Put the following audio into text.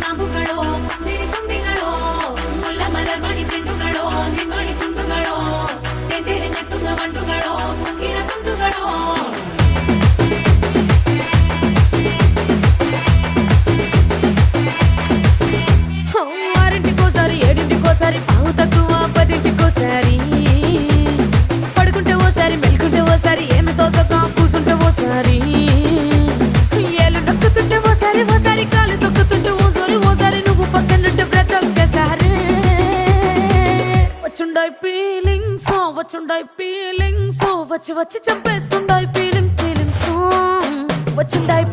കാമ്പുകളോ ചെരിക്കൊമ്പികളോ മുല്ല മലർമണി ചെണ്ടുകളോ നിന്മണി ചുണ്ടുകളോ തെന്തെറിഞ്ഞെത്തുന്ന വണ്ടുകളോ പൊങ്കിന തുണ്ടുകളോ ఆరింటికోసారి ఏడింటికోసారి పావు తక్కువ పదింటికోసారి పడుకుంటే ఓసారి మెలుకుంటే ఓసారి ఏమి తోసక కూసుంటే ఓసారి ఏళ్ళు నొక్కుతుంటే ఓసారి ఓసారి కాలు తొక్కుతుంటే ఓసారి నువ్వు పక్కనుంటే బ్రతొక్కసారి వచ్చుండాయి ఫీలింగ్స్ వచ్చి వచ్చి చంపేస్తుండాయి ఫీలింగ్స్ వచ్చిండాయి